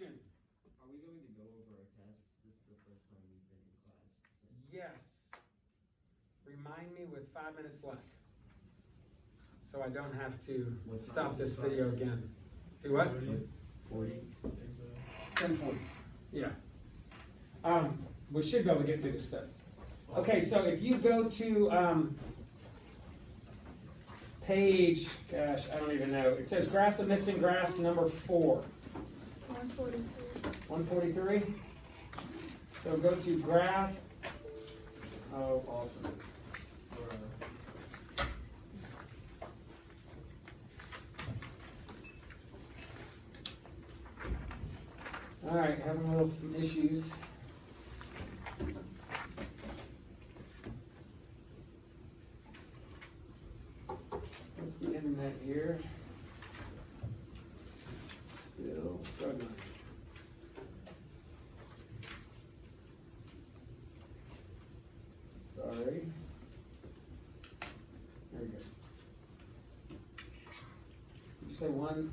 question. Are we going to go over our tests? This is the first time we've been in class since. Yes. Remind me with 5 minutes left, so I don't have to stop this video again. Do what? 40? 10:40. Yeah. We should be able to get through this stuff. Okay, so if you go to page, gosh, I don't even know. It says graph the missing graphs number 4. 143. So go to graph. Oh, awesome. All right, having a little some issues. With the internet here. Still struggling. Sorry. There we go. Did you say 1?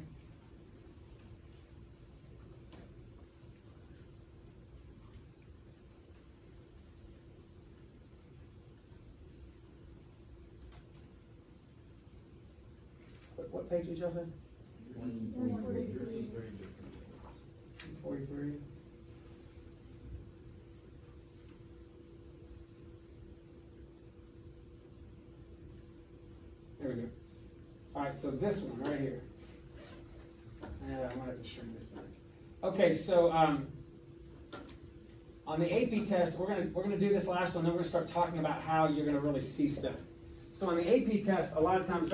What page did y'all say? 143. There we go. All right, so this one right here. Yeah, I wanted to shrink this down. Okay, so on the AP test, we're gonna do this last one. Then we're gonna start talking about how you're gonna really see stuff. So on the AP test, a lot of times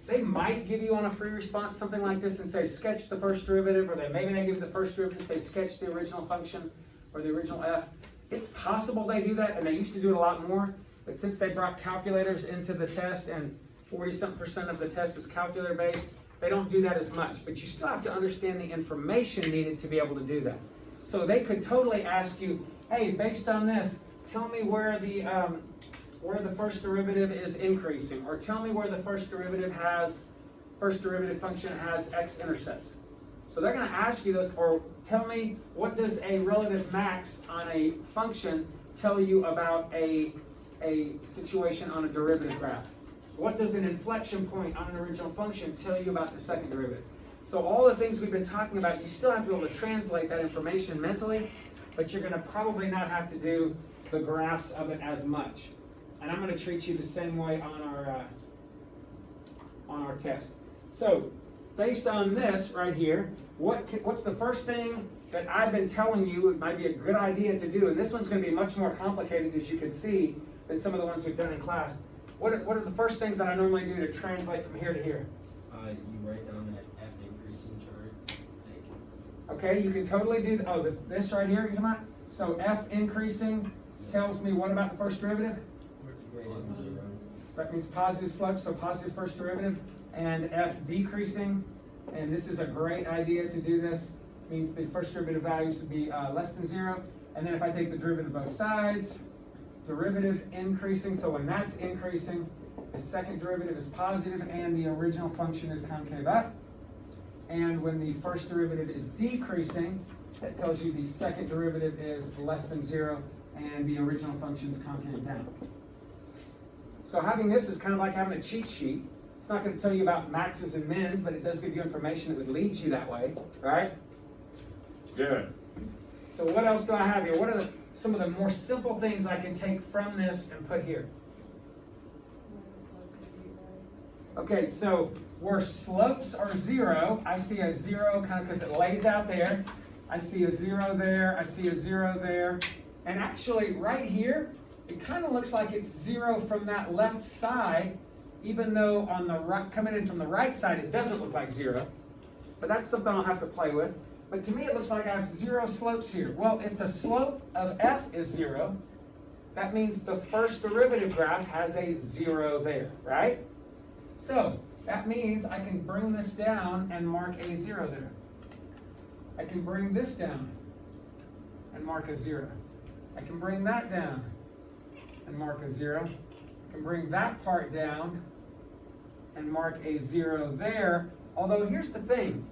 they might give you on a free response something like this and say sketch the first derivative, or maybe they give you the first derivative and say sketch the original function or the original f. It's possible they do that, and they used to do it a lot more. But since they brought calculators into the test and 40-something% of the test is calculator based, they don't do that as much. But you still have to understand the information needed to be able to do that. So they could totally ask you, hey, based on this, tell me where the first derivative is increasing, or tell me where the first derivative function has x-intercepts. So they're going to ask you those, or tell me what does a relative max on a function tell you about a situation on a derivative graph? What does an inflection point on an original function tell you about the second derivative? So all the things we've been talking about, you still have to be able to translate that information mentally, but you're going to probably not have to do the graphs of it as much. And I'm going to treat you the same way on our test. So, based on this right here, what's the first thing that I've been telling you it might be a good idea to do? And this one's going to be much more complicated, as you can see, than some of the ones we've done in class. What are the first things that I normally do to translate from here to here? You write down that f increasing chart. Okay, you can totally do this right here. You're talking about? So f increasing tells me what about the first derivative? That means positive slope, so positive first derivative. And f decreasing, and this is a great idea to do this, means the first derivative values would be less than 0. And then if I take the derivative of both sides, derivative increasing, so when that's increasing, the second derivative is positive and the original function is concave up. And when the first derivative is decreasing, that tells you the second derivative is less than 0 and the original function is concave down. So having this is kind of like having a cheat sheet. It's not going to tell you about maxes and mins, but it does give you information that would lead you that way, right? Good. So what else do I have here? What are some of the more simple things I can take from this and put here? Okay, so where slopes are 0, I see a 0 kind of because it lays out there. I see a 0 there, I see a 0 there. And actually right here, it kind of looks like it's 0 from that left side, even though on the right, coming in from the right side, it doesn't look like 0. But that's something I'll have to play with. But to me, it looks like I have 0 slopes here. Well, if the slope of f is 0, that means the first derivative graph has a 0 there, right? So that means I can bring this down and mark a 0 there. I can bring this down and mark a 0. I can bring that down and mark a 0. I can bring that part down and mark a 0 there. Although here's the thing.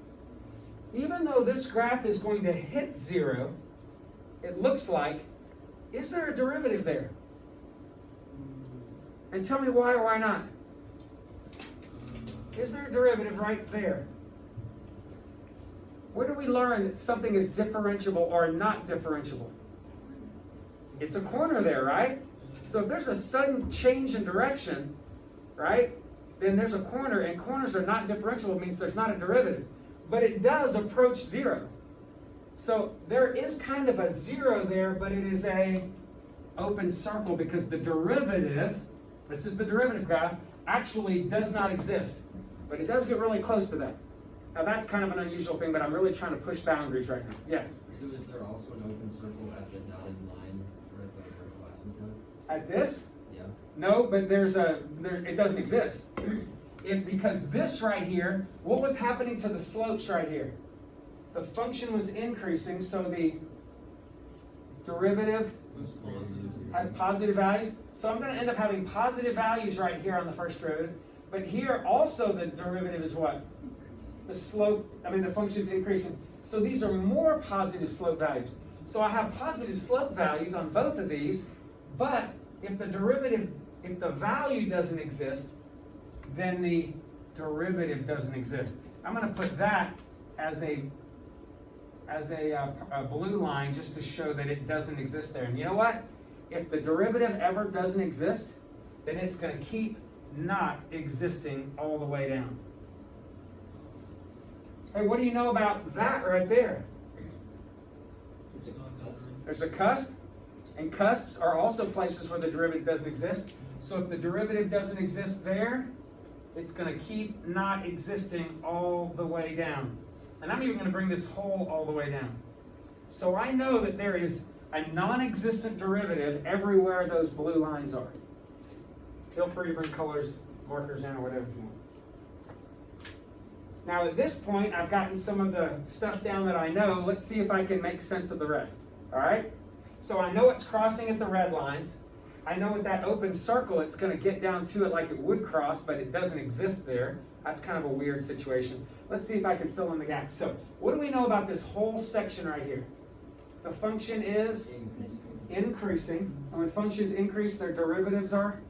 even though this graph is going to hit 0, it looks like, is there a derivative there? And tell me why or why not. Is there a derivative right there? Where do we learn that something is differentiable or not differentiable? It's a corner there, right? So if there's a sudden change in direction, right, then there's a corner, and corners are not differentiable. It means there's not a derivative. But it does approach 0. So there is kind of a 0 there, but it is a open circle because the derivative, this is the derivative graph, actually does not exist. But it does get really close to that. Now that's kind of an unusual thing, but I'm really trying to push boundaries right now. Yes? So is there also an open circle at the dotted line right by your class code? At this? Yeah. No, but it doesn't exist. Because this right here, what was happening to the slopes right here? The function was increasing, so the derivative has positive values. So I'm going to end up having positive values right here on the first derivative. But here also the derivative is what? The slope, the function's increasing. So these are more positive slope values. So I have positive slope values on both of these, but if the value doesn't exist, then the derivative doesn't exist. I'm going to put that as a blue line just to show that it doesn't exist there. And you know what? If the derivative ever doesn't exist, then it's going to keep not existing all the way down. Hey, what do you know about that right there? There's a cusp, and cusps are also places where the derivative doesn't exist. So if the derivative doesn't exist there, it's going to keep not existing all the way down. And I'm even going to bring this whole all the way down. So I know that there is a non-existent derivative everywhere those blue lines are. Feel free to bring colors, markers in, or whatever you want. Now at this point, I've gotten some of the stuff down that I know. Let's see if I can make sense of the rest. All right? So I know it's crossing at the red lines. I know with that open circle, it's going to get down to it like it would cross, but it doesn't exist there. That's kind of a weird situation. Let's see if I can fill in the gaps. So what do we know about this whole section right here? The function is increasing. And when functions increase, their derivatives are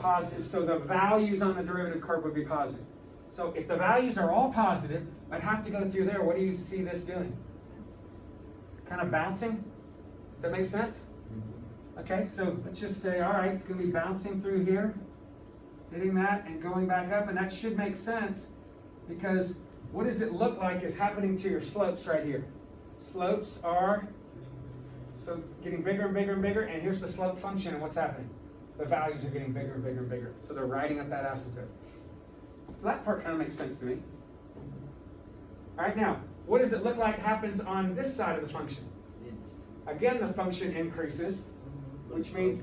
positive. So the values on the derivative curve would be positive. So if the values are all positive, I'd have to go through there. What do you see this doing? Kind of bouncing? Does that make sense? Okay, so let's just say, all right, it's going to be bouncing through here, hitting that and going back up, and that should make sense because what does it look like is happening to your slopes right here? Slopes are so getting bigger and bigger and bigger, and here's the slope function, and what's happening? The values are getting bigger and bigger and bigger, so they're riding up that asymptote. So that part kind of makes sense to me. All right, now, what does it look like happens on this side of the function? Again, the function increases, which means,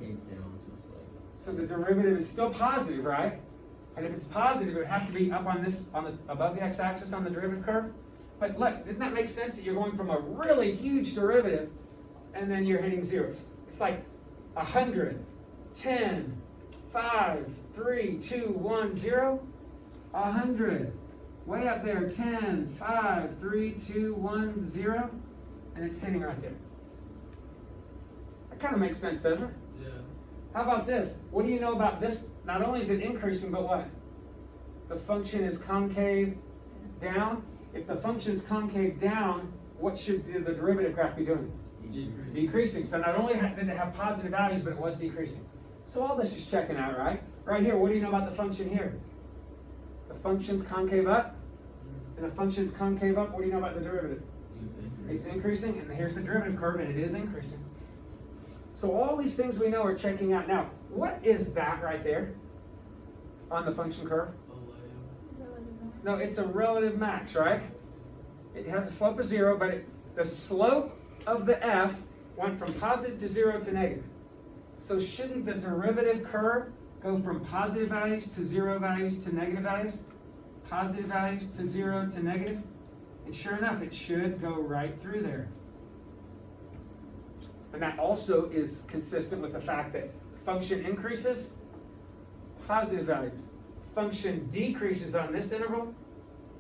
so the derivative is still positive, right? And if it's positive, it would have to be up on this, above the x-axis on the derivative curve. But look, didn't that make sense that you're going from a really huge derivative and then you're hitting zeros? It's like 100, 10, 5, 3, 2, 1, 0. 100, way up there, 10, 5, 3, 2, 1, 0, and it's hitting right there. That kind of makes sense, doesn't it? Yeah. How about this? What do you know about this? Not only is it increasing, but what? The function is concave down. If the function is concave down, what should the derivative graph be doing? Decreasing. So not only did it have positive values, but it was decreasing. So all this is checking out, right? Right here, what do you know about the function here? The function's concave up, and the function's concave up. What do you know about the derivative? It's increasing, and here's the derivative curve, and it is increasing. So all these things we know are checking out. Now, what is that right there on the function curve? No, it's a relative max, right? It has a slope of 0, but the slope of the f went from positive to 0 to negative. So shouldn't the derivative curve go from positive values to 0 values to negative values? Positive values to 0 to negative? And sure enough, it should go right through there. And that also is consistent with the fact that function increases, positive values. Function decreases on this interval,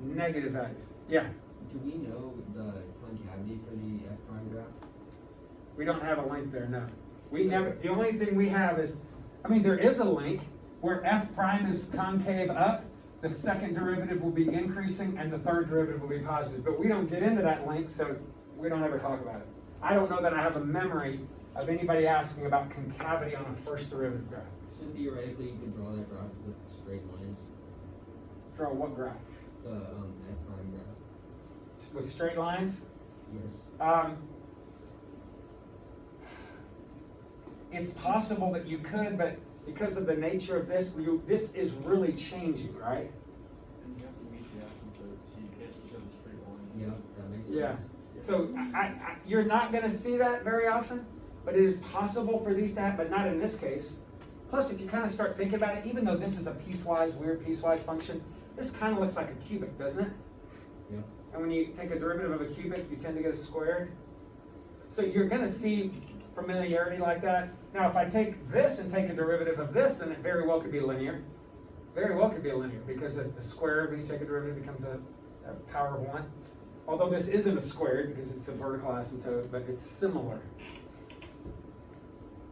negative values. Yeah? Do we know the concavity for the F prime graph? We don't have a link there, no. We So- never, the only thing we have is, I mean, there is a link where f prime is concave up, the second derivative will be increasing, and the third derivative will be positive. But we don't get into that link, so we don't ever talk about it. I don't know that I have a memory of anybody asking about concavity on a first derivative graph. So theoretically, you could draw that graph with straight lines. Draw what graph? The F prime graph. With straight lines? Yes. It's possible that you could, but because of the nature of this, this is really changing, right? And you have to meet the asymptote, so you can't just have a straight line. Yeah, that makes sense. Yeah. So you're not gonna see that very often, but it is possible for these to happen, but not in this case. Plus, if you kind of start thinking about it, even though this is a weird piecewise function, this kind of looks like a cubic, doesn't it? Yeah. And when you take a derivative of a cubic, you tend to get a squared. So you're gonna see familiarity like that. Now, if I take this and take a derivative of this, then it very well could be linear. Very well could be linear, because the squared, when you take a derivative, becomes a power of 1. Although this isn't a squared, because it's a vertical asymptote, but it's similar.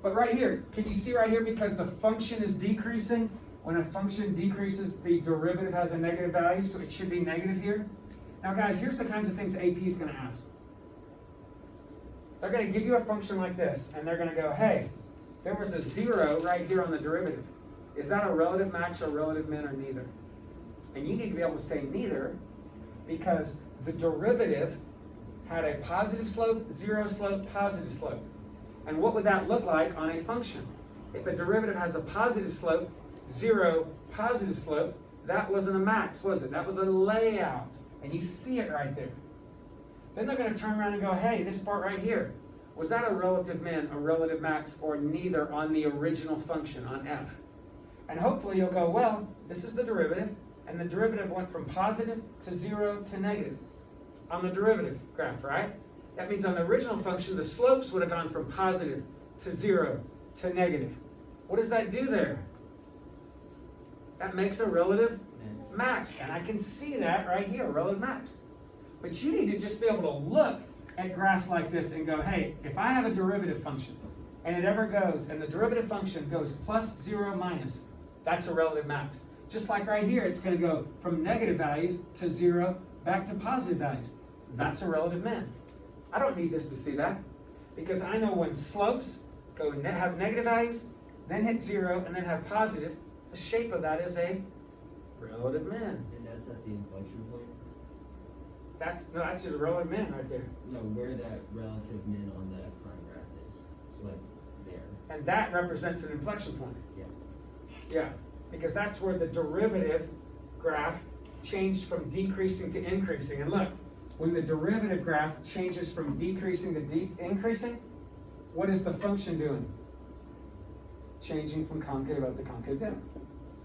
But right here, can you see right here, because the function is decreasing, when a function decreases, the derivative has a negative value, so it should be negative here. Now guys, here's the kinds of things AP is going to ask. They're going to give you a function like this, and they're going to go, hey, there was a 0 right here on the derivative. Is that a relative max or relative min or neither? And you need to be able to say neither, because the derivative had a positive slope, 0 slope, positive slope. And what would that look like on a function? If a derivative has a positive slope, 0, positive slope, that wasn't a max, was it? That was a layout. And you see it right there. Then they're going to turn around and go, hey, this part right here, was that a relative min, a relative max, or neither on the original function, on f? And hopefully you'll go, well, this is the derivative, and the derivative went from positive to 0 to negative on the derivative graph, right? That means on the original function, the slopes would have gone from positive to 0 to negative. What does that do there? That makes a relative max, and I can see that right here, relative max. But you need to just be able to look at graphs like this and go, hey, if I have a derivative function, and it ever goes, and the derivative function goes plus 0 minus, that's a relative max. Just like right here, it's going to go from negative values to 0 back to positive values. That's a relative min. I don't need this to see that, because I know when slopes have negative values, then hit 0, and then have positive, the shape of that is a relative min. And that's at the inflection point? That's just a relative min right there. No, where that relative min on the F prime graph is. So like there. And that represents an inflection point. Yeah. Yeah, because that's where the derivative graph changed from decreasing to increasing. And look, when the derivative graph changes from decreasing to increasing, what is the function doing? Changing from concave up to concave down,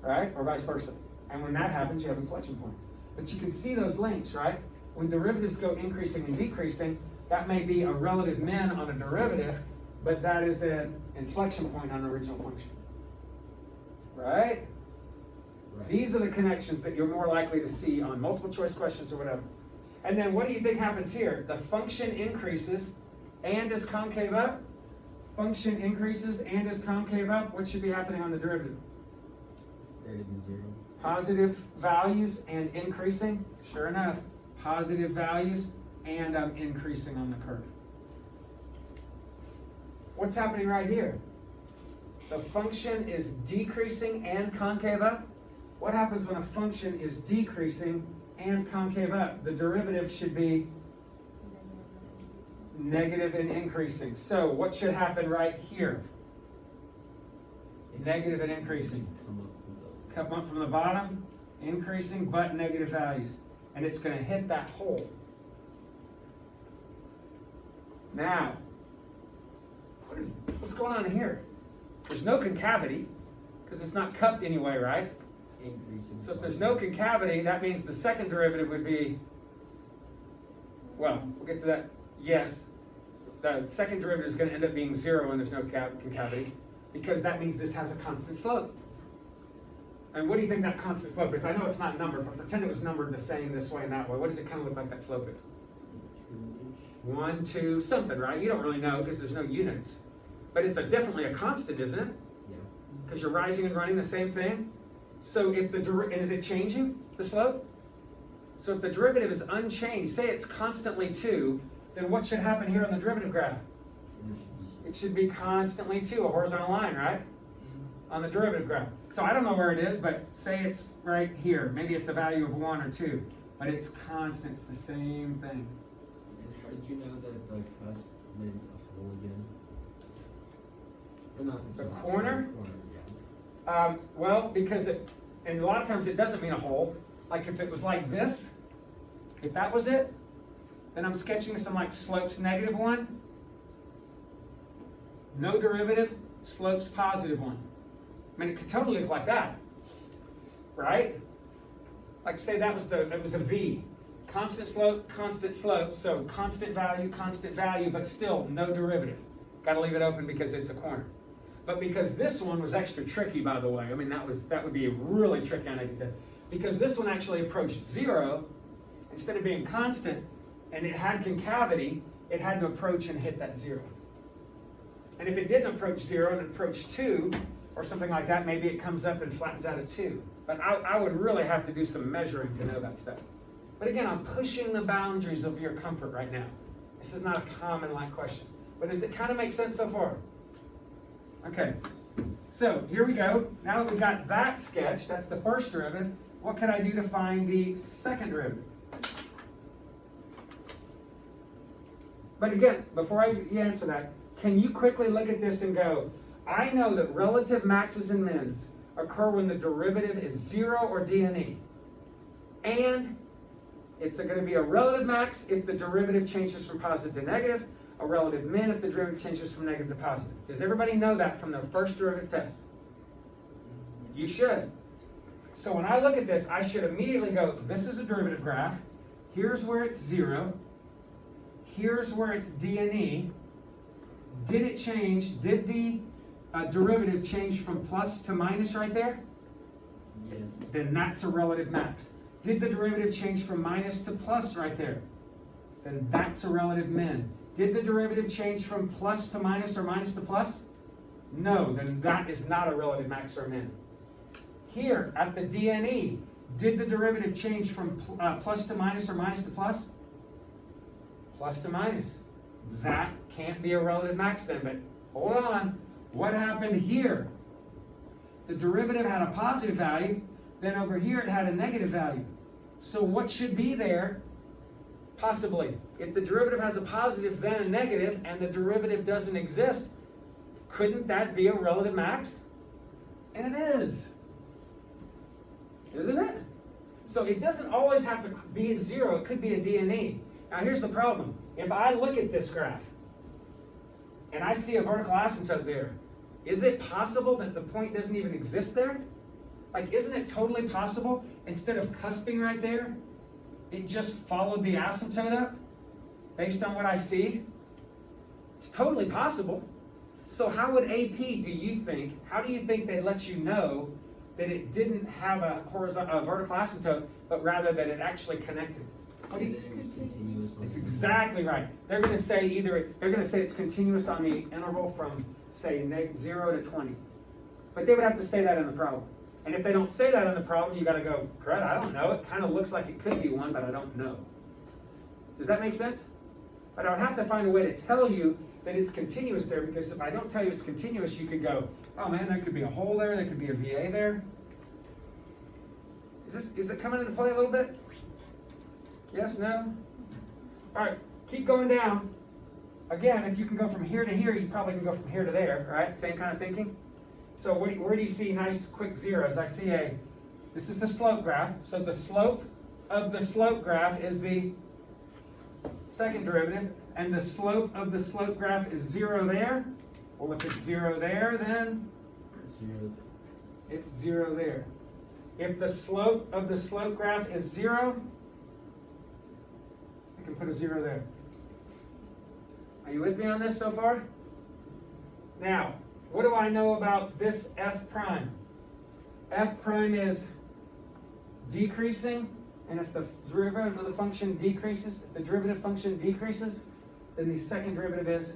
right? Or vice versa. And when that happens, you have inflection points. But you can see those links, right? When derivatives go increasing and decreasing, that may be a relative min on a derivative, but that is an inflection point on an original function. Right? Right. These are the connections that you're more likely to see on multiple choice questions or whatever. And then what do you think happens here? The function increases and is concave up. Function increases and is concave up. What should be happening on the derivative? Greater than 0. Positive values and increasing. Sure enough, positive values and I'm increasing on the curve. What's happening right here? The function is decreasing and concave up. What happens when a function is decreasing and concave up? The derivative should be negative and increasing. So what should happen right here? Negative and increasing. Come up from the bottom, increasing, but negative values. And it's going to hit that hole. Now, what's going on here? There's no concavity, because it's not cupped anyway, right? Increasing. So if there's no concavity, that means the second derivative would be, well, we'll get to that. Yes, the second derivative is going to end up being 0 when there's no concavity, because that means this has a constant slope. And what do you think that constant slope is? I know it's not numbered, but pretend it was numbered the same this way and that way. What does it kind of look like that slope is? 1, 2, something, right? You don't really know because there's no units. But it's definitely a constant, isn't it? Yeah. Because you're rising and running the same thing. So if and is it changing, the slope? So if the derivative is unchanged, say it's constantly 2, then what should happen here on the derivative graph? It should be constantly 2, a horizontal line, right? On the derivative graph. So I don't know where it is, but say it's right here. Maybe it's a value of 1 or 2, but it's constant, it's the same thing. And how did you know that the cusp meant a hole again? Or not The cusp, corner? the corner, yeah. Well, because and a lot of times it doesn't mean a hole. Like if it was like this, if that was it, then I'm sketching some like slopes -1, no derivative, slopes +1. I mean, it could totally look like that, right? Like say that was a V, constant slope, so constant value, but still no derivative. Got to leave it open because it's a corner. But because this one was extra tricky, by the way, I mean that would be a really tricky on it, because this one actually approached 0 instead of being constant, and it had concavity, it had to approach and hit that 0. And if it didn't approach 0 and it approached 2, or something like that, maybe it comes up and flattens out at 2. But I would really have to do some measuring to know that stuff. But again, I'm pushing the boundaries of your comfort right now. This is not a common like question. But does it kind of make sense so far? Okay, so here we go. Now that we've got that sketch, that's the first derivative, what can I do to find the second derivative? But again, before you answer that, can you quickly look at this and go, I know that relative maxes and mins occur when the derivative is 0 or d and e. And it's going to be a relative max if the derivative changes from positive to negative, a relative min if the derivative changes from negative to positive. Does everybody know that from their first derivative test? You should. So when I look at this, I should immediately go, this is a derivative graph. Here's where it's 0. Here's where it's d and e. Did it change? Did the derivative change from plus to minus right there? Yes. Then that's a relative max. Did the derivative change from minus to plus right there? Then that's a relative min. Did the derivative change from plus to minus or minus to plus? No, then that is not a relative max or min. Here at the d and e, did the derivative change from plus to minus or minus to plus? Plus to minus. That can't be a relative max then, but hold on. What happened here? The derivative had a positive value, then over here it had a negative value. So what should be there? Possibly. If the derivative has a positive, then a negative, and the derivative doesn't exist, couldn't that be a relative max? And it is. Isn't it? So it doesn't always have to be a 0, it could be a d and e. Now here's the problem. If I look at this graph, and I see a vertical asymptote there, is it possible that the point doesn't even exist there? Like, isn't it totally possible, instead of cusping right there, it just followed the asymptote up, based on what I see? It's totally possible. So how would AP, how do you think they let you know that it didn't have a vertical asymptote, but rather that it actually connected? What do you It was continuous. It's exactly right. They're going to say it's continuous on the interval from say 0 to 20. But they would have to say that in the problem. And if they don't say that in the problem, you got to go, crud, I don't know. It kind of looks like it could be 1, but I don't know. Does that make sense? But I would have to find a way to tell you that it's continuous there, because if I don't tell you it's continuous, you could go, oh man, there could be a hole there could be a VA there. Is it coming into play a little bit? Yes, no? All right, keep going down. Again, if you can go from here to here, you probably can go from here to there, right? Same kind of thinking. So where do you see nice quick zeros? I see this is the slope graph. So the slope of the slope graph is the second derivative, and the slope of the slope graph is 0 there. Well, if it's 0 there, then 0. it's 0 there. If the slope of the slope graph is 0, I can put a 0 there. Are you with me on this so far? Now, what do I know about this f prime? f prime is decreasing, and if the derivative of the function decreases, if the derivative function decreases, then the second derivative is,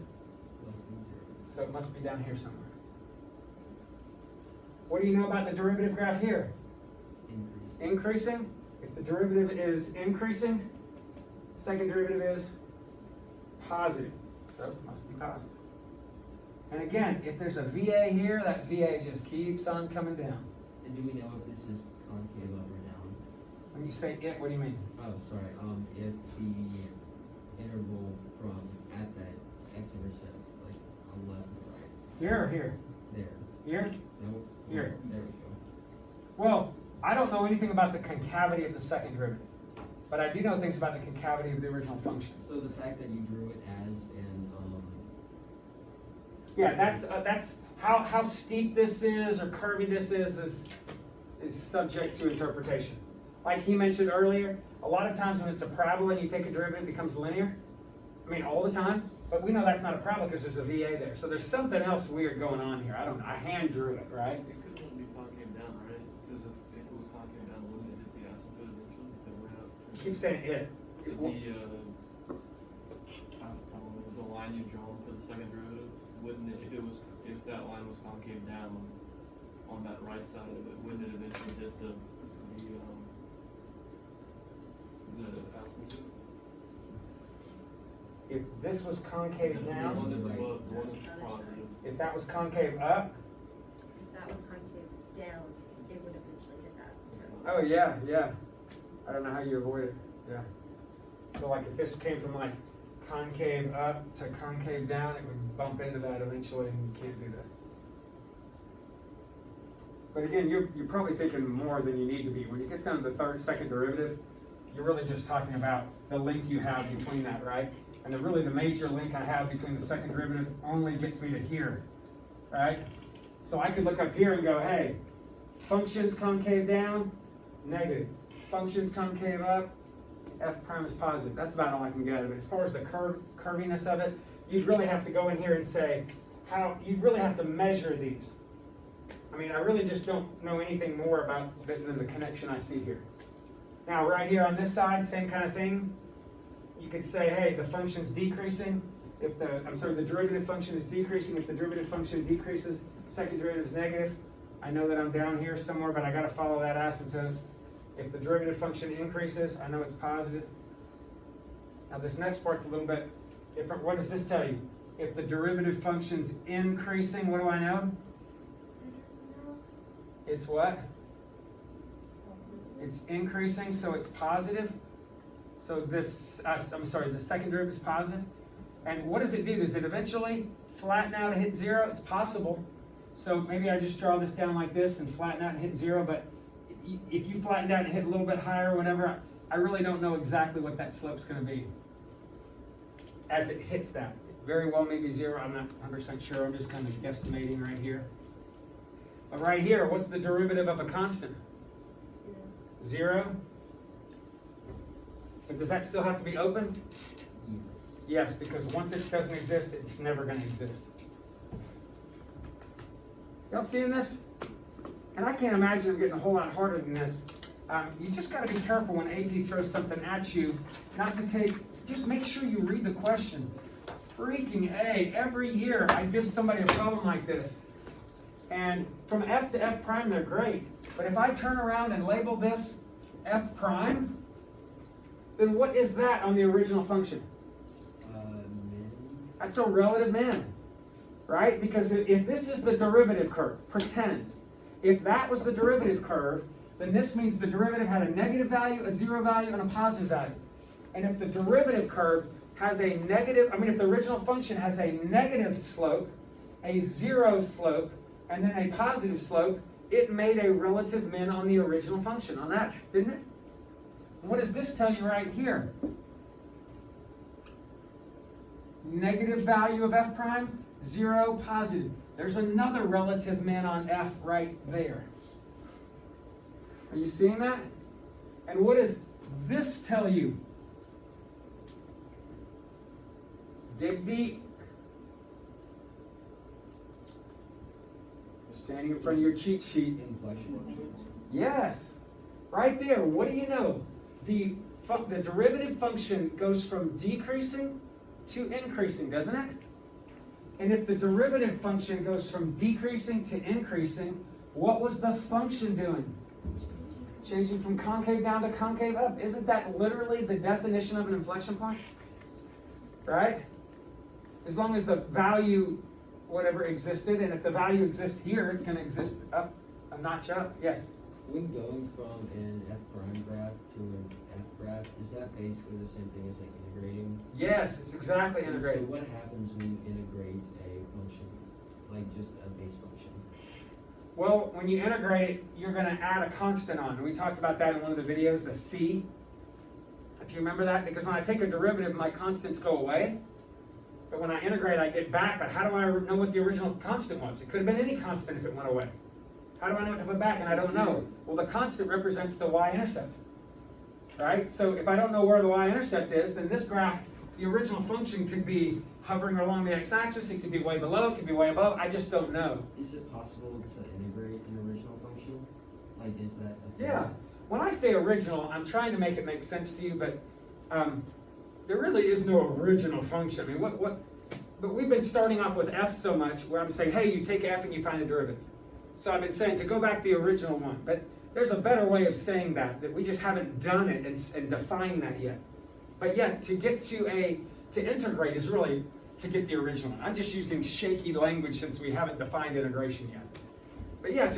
Less than 0. so it must be down here somewhere. What do you know about the derivative graph here? Increase. Increasing. If the derivative is increasing, second derivative is positive. So it must be positive. And again, if there's a VA here, that VA just keeps on coming down. And do we know if this is concave up or down? When you say it, what do you mean? Oh, sorry. If the interval from at that x-intercept, like on left and right, Here or here? there. Here? Nope. Here. There we go. Well, I don't know anything about the concavity of the second derivative, but I do know things about the concavity of the original function. So the fact that you drew it as in Yeah, that's how steep this is or curvy this is subject to interpretation. Like he mentioned earlier, a lot of times when it's a parabola and you take a derivative, it becomes linear. I mean, all the time. But we know that's not a parabola because there's a VA there. So there's something else weird going on here. I don't know. I hand drew it, right? It could only be concave down, right? Because if it was concave down, wouldn't it hit the asymptote eventually? If it went up? You keep saying it. If the line you've drawn for the second derivative, wouldn't it, if that line was concave down on that right side of it, wouldn't it eventually hit the asymptote? If this was concave The one down, that's Right. above, the one that's positive. if that was concave up, If that was concave down, it would eventually hit that asymptote. oh yeah, yeah. I don't know how you avoid it, yeah. So like if this came from like concave up to concave down, it would bump into that eventually and you can't do that. But again, you're probably thinking more than you need to be. When you get down to the second derivative, you're really just talking about the link you have between that, right? And the major link I have between the second derivative only gets me to here, right? So I could look up here and go, hey, functions concave down, negative. Functions concave up, f prime is positive. That's about all I can get out of it. As far as the curviness of it, you'd really have to go in here and say you'd really have to measure these. I mean, I really just don't know anything more about than the connection I see here. Now, right here on this side, same kind of thing. You could say, hey, the function's decreasing. If the derivative function is decreasing. If the derivative function decreases, second derivative is negative. I know that I'm down here somewhere, but I got to follow that asymptote. If the derivative function increases, I know it's positive. Now this next part's a little bit different. What does this tell you? If the derivative function's increasing, what do I know? It's what? It's increasing, so it's positive. So this, the second derivative is positive. And what does it do? Does it eventually flatten out and hit 0? It's possible. So maybe I just draw this down like this and flatten out and hit 0, but if you flattened out and hit a little bit higher or whatever, I really don't know exactly what that slope's going to be as it hits that. It very well may be 0. I'm not 100% sure. I'm just kind of guesstimating right here. But right here, what's the derivative of a constant? 0. But does that still have to be open? Yes. Yes, because once it doesn't exist, it's never going to exist. Y'all seeing this? And I can't imagine it getting a whole lot harder than this. You just got to be careful when AP throws something at you, not to just make sure you read the question. Freaking A, every year I give somebody a problem like this. And from F to F prime, they're great. But if I turn around and label this F prime, then what is that on the original function? Min. That's a relative min, right? Because if this is the derivative curve, pretend. If that was the derivative curve, then this means the derivative had a negative value, a 0 value, and a positive value. And if the derivative curve has a negative, if the original function has a negative slope, a 0 slope, and then a positive slope, it made a relative min on the original function, on that, didn't it? What does this tell you right here? Negative value of f prime, 0, positive. There's another relative min on f right there. Are you seeing that? And what does this tell you? Dig deep. It's Standing in front of your cheat sheet. Inflection. Yes, right there. What do you know? The derivative function goes from decreasing to increasing, doesn't it? And if the derivative function goes from decreasing to increasing, what was the function doing? Changing from concave down to concave up. Isn't that literally the definition of an inflection point? Right? As long as the value, whatever existed, and if the value exists here, it's going to exist up, a notch up. Yes? When going from an f prime graph to an f graph, is that basically the same thing as like integrating? Yes, it's exactly And integrated. So what happens when you integrate a function, like just a base function? Well, when you integrate it, you're going to add a constant on. We talked about that in one of the videos, the c. If you remember that, because when I take a derivative, my constants go away. But when I integrate, I get back. But how do I know what the original constant was? It could have been any constant if it went away. How do I know what to put back? And I don't know. Well, the constant represents the y-intercept. Right? So if I don't know where the y-intercept is, then this graph, the original function could be hovering along the x-axis. It could be way below. It could be way above. I just don't know. Is it possible to integrate an original function? Like, is that a thing? Yeah. When I say original, I'm trying to make it make sense to you, but there really is no original function. I mean, but we've been starting off with f so much where I'm saying, hey, you take f and you find the derivative. So I've been saying to go back to the original one, but there's a better way of saying that we just haven't done it and defined that yet. But yeah, to integrate is really to get the original one. I'm just using shaky language since we haven't defined integration yet. But yeah,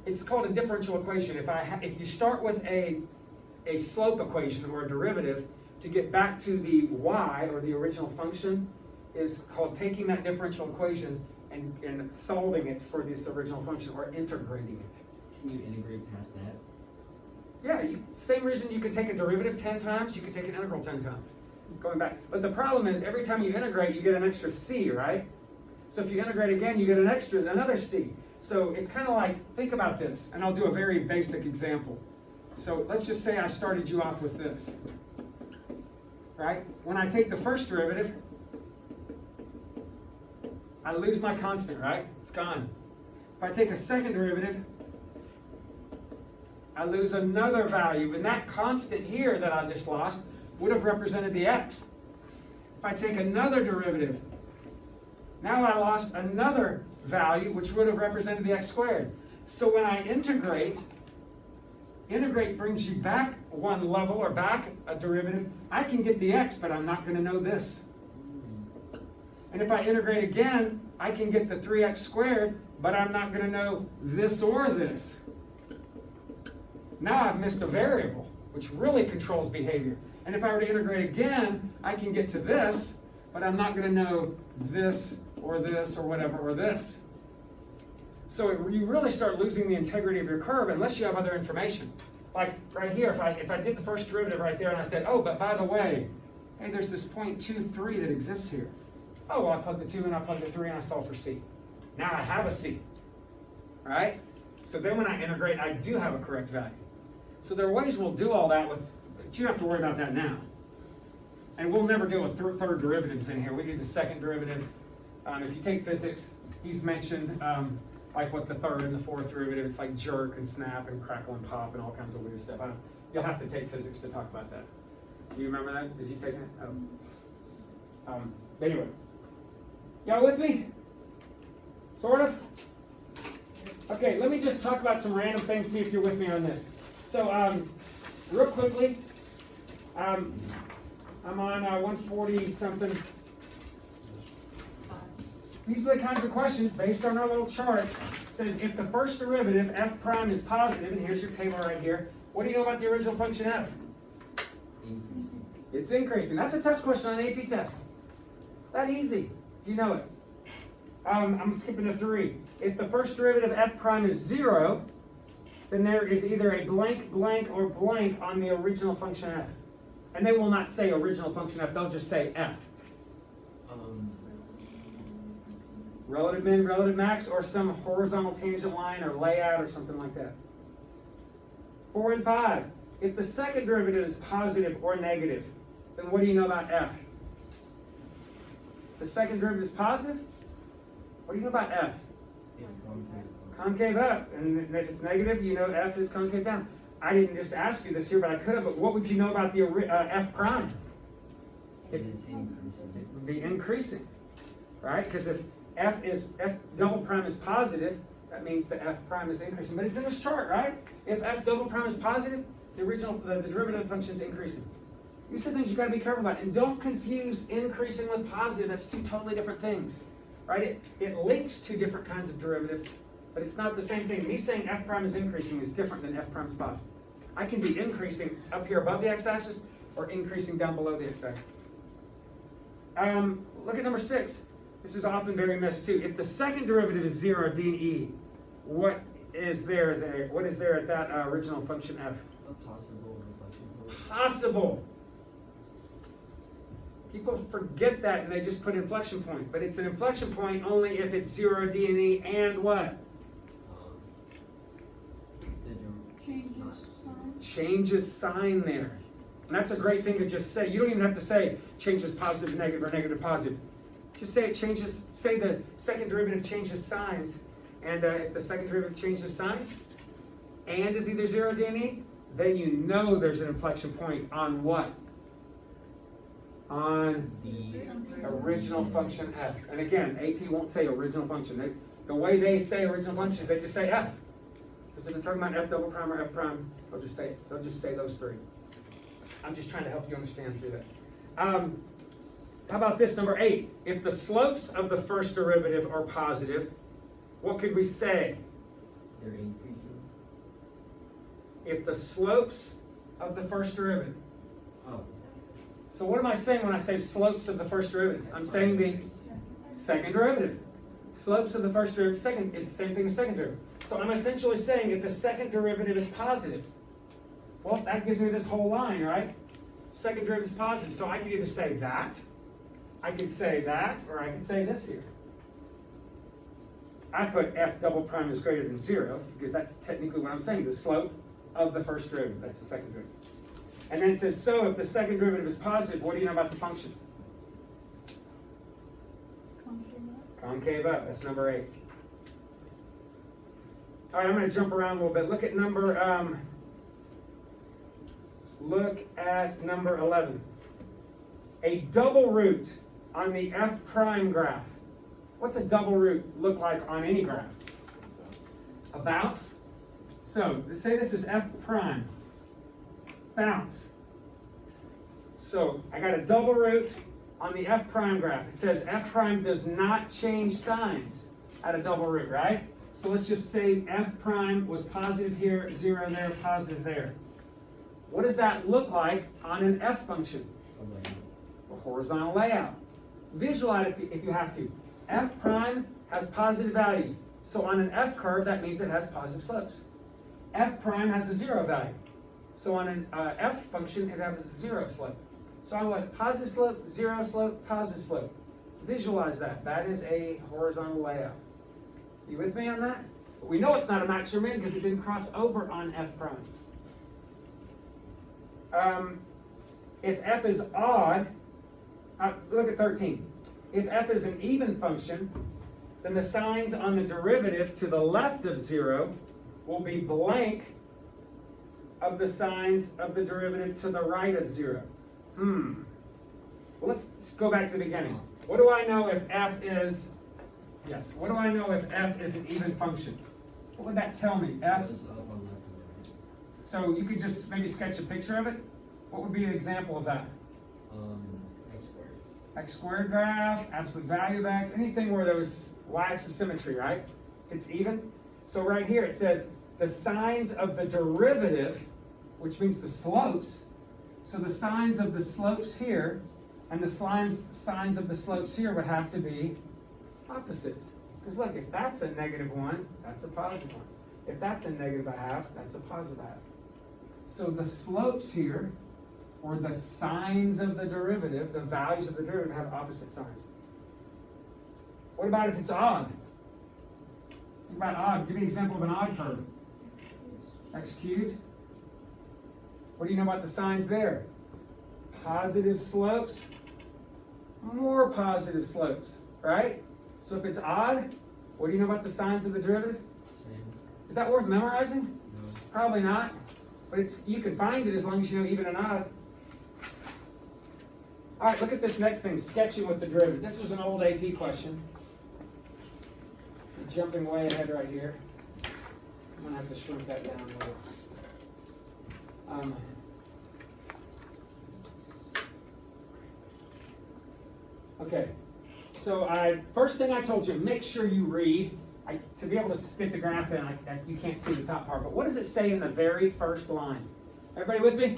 it's called a differential equation. If you start with a slope equation or a derivative, to get back to the y or the original function is called taking that differential equation and solving it for this original function or integrating it. Can you integrate past that? Yeah, same reason you could take a derivative 10 times, you could take an integral 10 times. Going back. But the problem is every time you integrate, you get an extra c, right? So if you integrate again, you get another c. So it's kind of like, think about this, and I'll do a very basic example. So let's just say I started you off with this, right? When I take the first derivative, I lose my constant, right? It's gone. If I take a second derivative, I lose another value, and that constant here that I just lost would have represented the x. If I take another derivative, now I lost another value, which would have represented the x squared. So when I integrate brings you back one level or back a derivative. I can get the x, but I'm not going to know this. And if I integrate again, I can get the 3x squared, but I'm not going to know this or this. Now I've missed a variable, which really controls behavior. And if I were to integrate again, I can get to this, but I'm not going to know this or whatever or this. So you really start losing the integrity of your curve unless you have other information. Like right here, if I did the first derivative right there and I said, oh, but by the way, hey, there's this 0.23 that exists here. Oh, well, I plug the 2 and I plug the 3 and I solve for c. Now I have a c, right? So then when I integrate, I do have a correct value. So there are ways we'll do all that with, but you don't have to worry about that now. And we'll never deal with third derivatives in here. We do the second derivative. If you take physics, he's mentioned like what the third and the fourth derivative, it's like jerk and snap and crackle and pop and all kinds of weird stuff. You'll have to take physics to talk about that. Do you remember that? Did you take it? Anyway. Y'all with me? Sort of? Okay, let me just talk about some random things, see if you're with me on this. So, real quickly, I'm on 140 something. These are the kinds of questions based on our little chart. It says if the first derivative, f prime, is positive, and here's your table right here, what do you know about the original function f? Increasing. It's increasing. That's a test question on an AP test. It's that easy, if you know it. I'm skipping to 3. If the first derivative f prime is 0, then there is either a blank, blank, or blank on the original function f. And they will not say original function f, they'll just say f. Relative min, relative max, or some horizontal tangent line or layout or something like that. 4 and 5. If the second derivative is positive or negative, then what do you know about f? If the second derivative is positive, what do you know about f? It's concave. concave up. And if it's negative, you know F is concave down. I didn't just ask you this here, but I could have, but what would you know about the F prime? It is increasing. It would be increasing, right? Because if F double prime is positive, that means the F prime is increasing. But it's in this chart, right? If F double prime is positive, the derivative function is increasing. These are things you got to be careful about. And don't confuse increasing with positive. That's two totally different things, right? It links two different kinds of derivatives, but it's not the same thing. Me saying F prime is increasing is different than F prime is positive. I can be increasing up here above the x-axis or increasing down below the x-axis. Look at number 6. This is often very missed too. If the second derivative is 0, d and e, what is there? What is there at that original function f? A possible inflection point. Possible. People forget that and they just put inflection point. But it's an inflection point only if it's 0, d and e, and what? Changes sign there. And that's a great thing to just say. You don't even have to say changes positive to negative or negative to positive. Just say it changes, say the second derivative changes signs. And if the second derivative changes signs and is either 0, d and e, then you know there's an inflection point on what? On the original function f. And again, AP won't say original function. The way they say original function is they just say f. Because if they're talking about f double prime or f prime, they'll just say those three. I'm just trying to help you understand through that. How about this, number 8? If the slopes of the first derivative are positive, what could we say? They're increasing. If the slopes of the first derivative. Oh. So what am I saying when I say slopes of the first derivative? I'm saying the second derivative. Slopes of the first derivative second is the same thing as second derivative. So I'm essentially saying if the second derivative is positive, well, that gives me this whole line, right? Second derivative is positive, so I could either say that, I could say that, or I could say this here. I put f double prime is greater than 0, because that's technically what I'm saying, the slope of the first derivative, that's the second derivative. And then it says, so if the second derivative is positive, what do you know about the function? Concave up, that's number 8. All right, I'm going to jump around a little bit. Look at number 11. A double root on the f prime graph. What's a double root look like on any graph? A bounce. So say this is f prime. Bounce. So I got a double root on the f prime graph. It says f prime does not change signs at a double root, right? So let's just say f prime was positive here, 0 there, positive there. What does that look like on an f function? A horizontal layout. Visualize it if you have to. F prime has positive values. So on an f curve, that means it has positive slopes. F prime has a 0 value. So on an f function, it has a 0 slope. So I want positive slope, 0 slope, positive slope. Visualize that. That is a horizontal layout. You with me on that? But we know it's not a max or min because it didn't cross over on f prime. If f is odd, look at 13. If f is an even function, then the signs on the derivative to the left of 0 will be blank of the signs of the derivative to the right of 0. Well, let's go back to the beginning. What do I know if f is, what do I know if f is an even function? What would that tell me? F. Goes up on left and right. So you could just maybe sketch a picture of it. What would be an example of that? X squared. X squared graph, absolute value of x, anything where there was y-axis symmetry, right? It's even. So right here it says the signs of the derivative, which means the slopes. So the signs of the slopes here and the signs of the slopes here would have to be opposites. Because look, if that's a -1, that's a positive 1. If that's a -1/2, that's a positive 1/2. So the slopes here, or the signs of the derivative, the values of the derivative have opposite signs. What about if it's odd? Think about odd. Give me an example of an odd curve. X cubed. What do you know about the signs there? Positive slopes, more positive slopes, right? So if it's odd, what do you know about the signs of the derivative? Same. Is that worth memorizing? No. Probably not, but you can find it as long as you know even and odd. All right, look at this next thing, sketching with the derivative. This was an old AP question. I'm jumping way ahead right here. I'm gonna have to shrink that down a little. Okay, so first thing I told you, make sure you read. To be able to spit the graph in, you can't see the top part, but what does it say in the very first line? Everybody with me?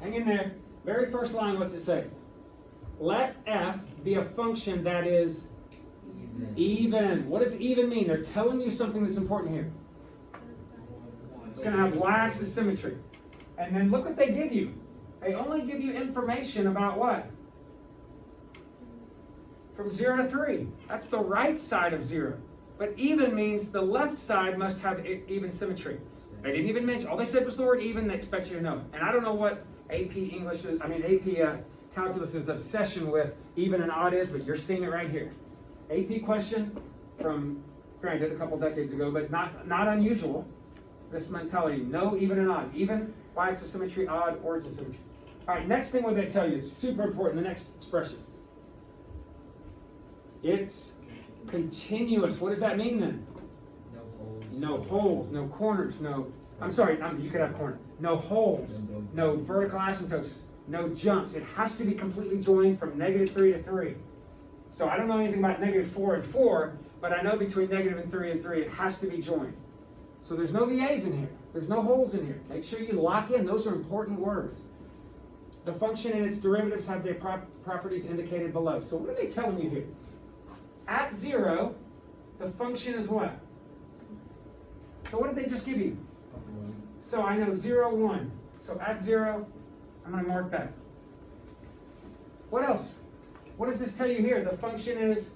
Hang in there. Very first line, what's it say? Let f be a function that is even. What does even mean? They're telling you something that's important here. It's going to have y-axis symmetry. And then look what they give you. They only give you information about what? From 0 to 3. That's the right side of 0. But even means the left side must have even symmetry. They didn't even mention, all they said was the word even, they expect you to know. And I don't know what AP English is, AP Calculus's obsession with even and odd is, but you're seeing it right here. AP question from, granted, a couple decades ago, but not unusual. This mentality, no even and odd. Even, y-axis symmetry, odd, origin symmetry. All right, next thing what they tell you is super important, the next expression. It's continuous. What does that mean then? No holes. No holes, no corners, I'm sorry, you could have corner. No holes, no vertical asymptotes, no jumps. It has to be completely joined from -3 to 3. So I don't know anything about -4 and 4, but I know between -3 and 3, it has to be joined. So there's no VAs in here. There's no holes in here. Make sure you lock in. Those are important words. The function and its derivatives have their properties indicated below. So what are they telling you here? At 0, the function is what? So what did they just give you? So I know 0, 1. So at 0, I'm going to mark that. What else? What does this tell you here? The function is?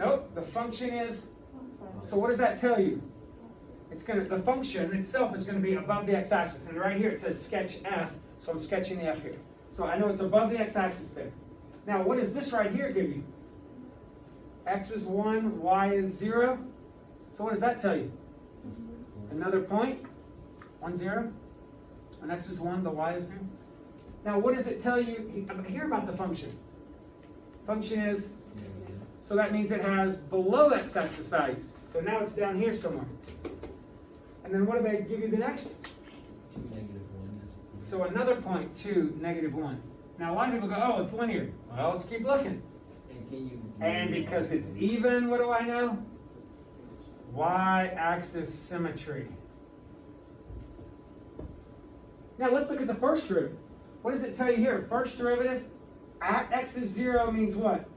Nope, the function is? So what does that tell you? The function itself is going to be above the x-axis. And right here it says sketch f, so I'm sketching the f here. So I know it's above the x-axis there. Now what does this right here give you? X is 1, y is 0. So what does that tell you? Another point, 1, 0. And x is 1, the y is 0. Now what does it tell you here about the function? Function is, so that means it has below x-axis values. So now it's down here somewhere. And then what do they give you the next? 2, -1. So another point, 2, -1. Now a lot of people go, oh, it's linear. Well, let's keep looking. And because it's even, what do I know? Y-axis symmetry. Now let's look at the first derivative. What does it tell you here? First derivative at x is 0 means what?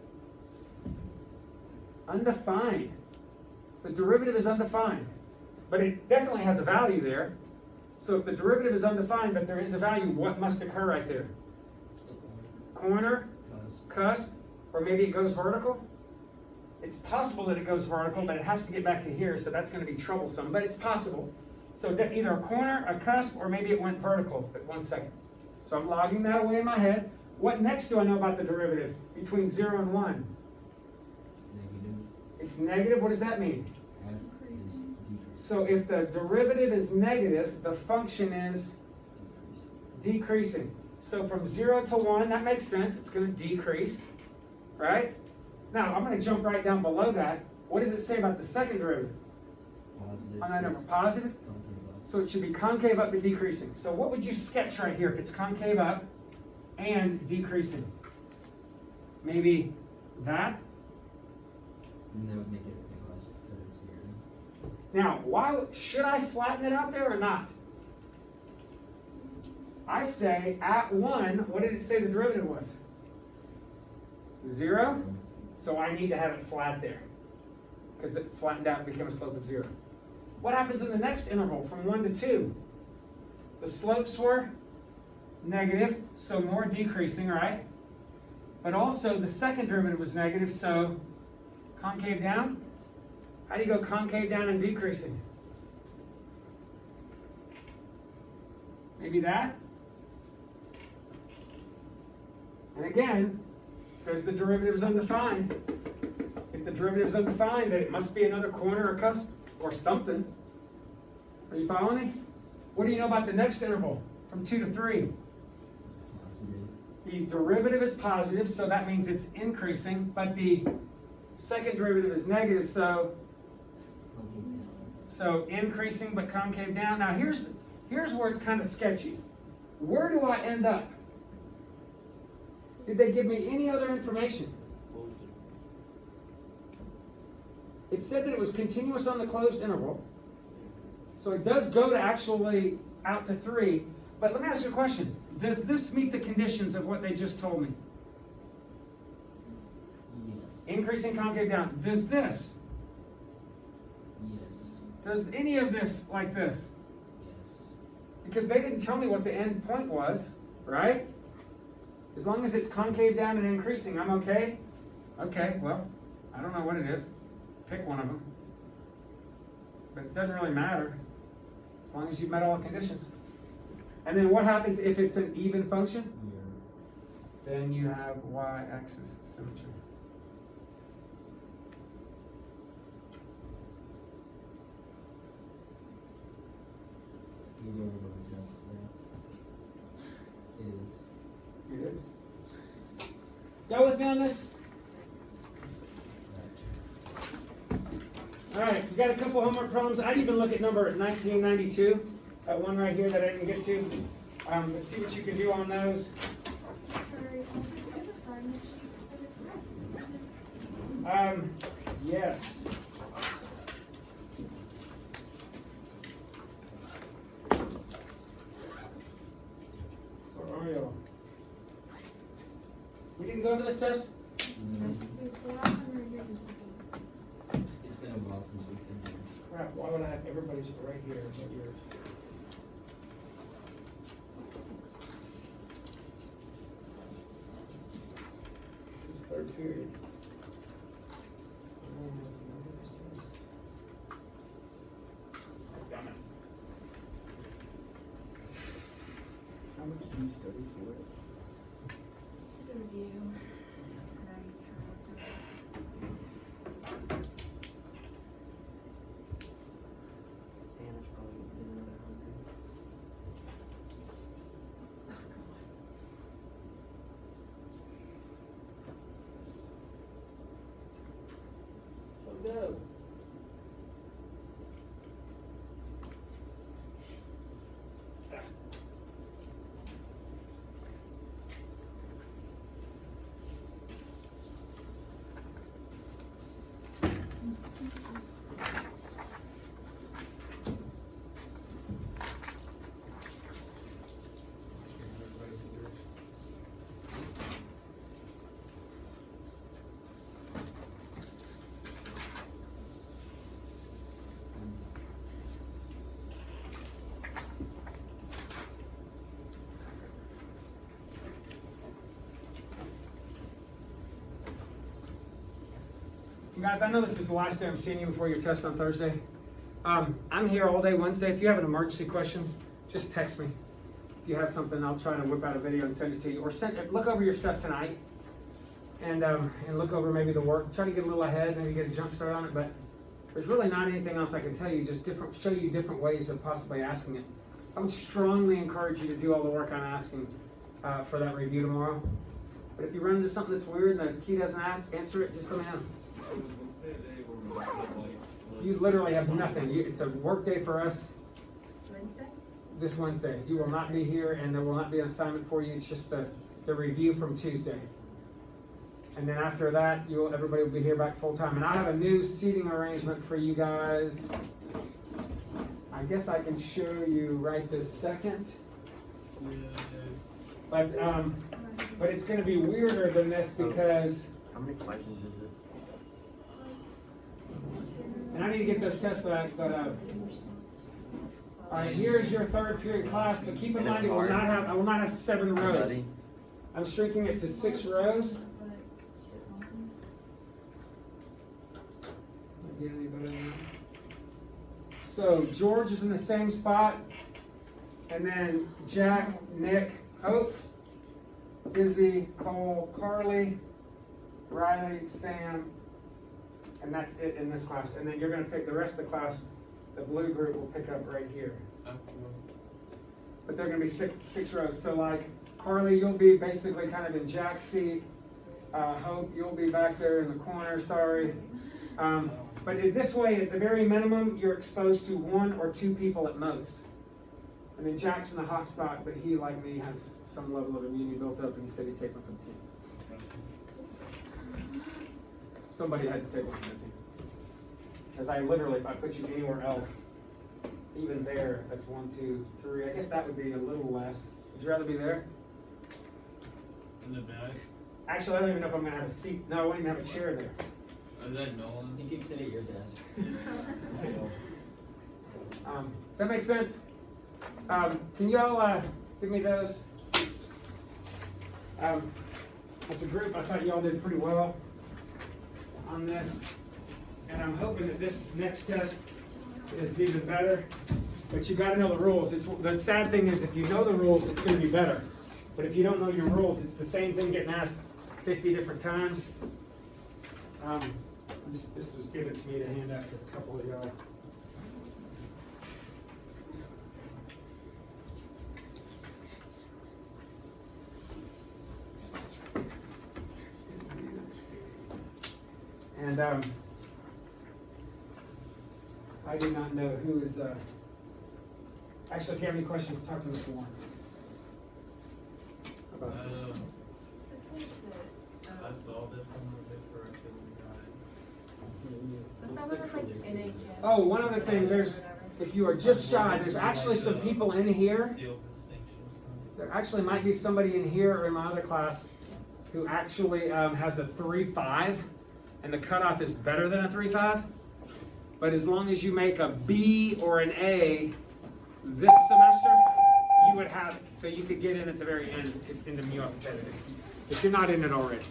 Undefined. The derivative is undefined. But it definitely has a value there. So if the derivative is undefined, but there is a value, what must occur right there? Corner, cusp, or maybe it goes vertical. It's possible that it goes vertical, but it has to get back to here, so that's going to be troublesome, but it's possible. So either a corner, a cusp, or maybe it went vertical. But 1 second. So I'm logging that away in my head. What next do I know about the derivative between 0 and 1? Negative. It's negative. What does that mean? F is decreasing. So if the derivative is negative, the function is decreasing. So from 0 to 1, that makes sense. It's going to decrease, right? Now, I'm going to jump right down below that. What does it say about the second derivative? Positive. On that number, positive? So it should be concave up but decreasing. So what would you sketch right here if it's concave up and decreasing? Maybe that? And that would make it less because it's here. Now, should I flatten it out there or not? I say at 1, what did it say the derivative was? 0? So I need to have it flat there because it flattened out and became a slope of 0. What happens in the next interval from 1 to 2? The slopes were negative, so more decreasing, right? But also the second derivative was negative, so concave down. How do you go concave down and decreasing? Maybe that? And again, it says the derivative is undefined. If the derivative is undefined, then it must be another corner or cusp. or something. Are you following me? What do you know about the next interval from 2 to 3? Positive. The derivative is positive, so that means it's increasing, but the second derivative is negative, so increasing but concave down. Now here's where it's kind of sketchy. Where do I end up? Did they give me any other information? What was it? It said that it was continuous on the closed interval. So it does go to actually out to 3. But let me ask you a question. Does this meet the conditions of what they just told me? Yes. Increasing concave down. Does this? Yes. Does any of this like this? Yes. Because they didn't tell me what the end point was, right? As long as it's concave down and increasing, I'm okay? Okay, well, I don't know what it is. Pick one of them. But it doesn't really matter, as long as you've met all the conditions. And then what happens if it's an even function? Yeah. Then you have y-axis symmetry. You don't know just that. It is. It is. Y'all with me on this? All right, you got a couple homework problems. I'd even look at number 1992, that one right here that I didn't get to. Let's see what you can do on those. Sorry, is assignment sheets for this? Yes. Where are you? We didn't go to this test? Mm, The last one we were here was it's been a while since we've been here. Crap, why would I have everybody's right here but yours? This is third period. Damn it. How much do you study for it? to the review. And I kind of And it's probably been another 100. So go. You guys, I know this is the last day I'm seeing you before your test on Thursday. I'm here all day Wednesday. If you have an emergency question, just text me. If you have something, I'll try to whip out a video and send it to you. Or look over your stuff tonight and look over maybe the work. Try to get a little ahead, maybe get a jump start on it. But there's really not anything else I can tell you. Just show you different ways of possibly asking it. I would strongly encourage you to do all the work I'm asking for that review tomorrow. But if you run into something that's weird and the key doesn't answer it, just let me know. Wednesday, a day where we're like, You literally have nothing. It's a work day for us Wednesday? this Wednesday. You will not be here and there will not be an assignment for you. It's just the review from Tuesday. And then after that, everybody will be here back full time. And I have a new seating arrangement for you guys. I guess I can show you right this second. But it's going to be weirder than this because, How many questions is it? and I need to get those tests back, but all right, here's your third period class, but keep in mind I will not have 7 rows. Study? I'm shrinking it to 6 rows. Get any better than that? So George is in the same spot, and then Jack, Nick, Hope, Izzy, Cole, Carly, Riley, Sam, And that's it in this class. And then you're gonna pick the rest of the class, the blue group will pick up right here. But they're gonna be six rows. So like, Carly, you'll be basically kind of in Jack's seat. Hope, you'll be back there in the corner, sorry. But this way, at the very minimum, you're exposed to 1 or 2 people at most. And then Jack's in the hot spot, but he, like me, has some level of immunity built up, and he said he'd take one for the team. Somebody had to take one for the team. Because I literally, if I put you anywhere else, even there, that's 1, 2, 3. I guess that would be a little less. Would you rather be there? In the back. Actually, I don't even know if I'm gonna have a seat. No, I won't even have a chair there. Is that Nolan? You can sit at your desk. Does that make sense? Can y'all give me those? As a group, I thought y'all did pretty well on this. And I'm hoping that this next test is even better. But you gotta know the rules. The sad thing is if you know the rules, it's gonna be better. But if you don't know your rules, it's the same thing getting asked 50 different times. This was given to me to hand out to a couple of y'all. And I do not know who is, actually, if you have any questions, talk to Mr. Warren. About this. I saw this on the paper activity guide. But some of it's like NHS. Oh, one other thing, if you are just shy, there's actually some people in here. Seal distinctions. There actually might be somebody in here or in my other class who actually has a 3.5, and the cutoff is better than a 3.5. But as long as you make a B or an A this semester, you would have, so you could get in at the very end into mu competitive if you're not in it already.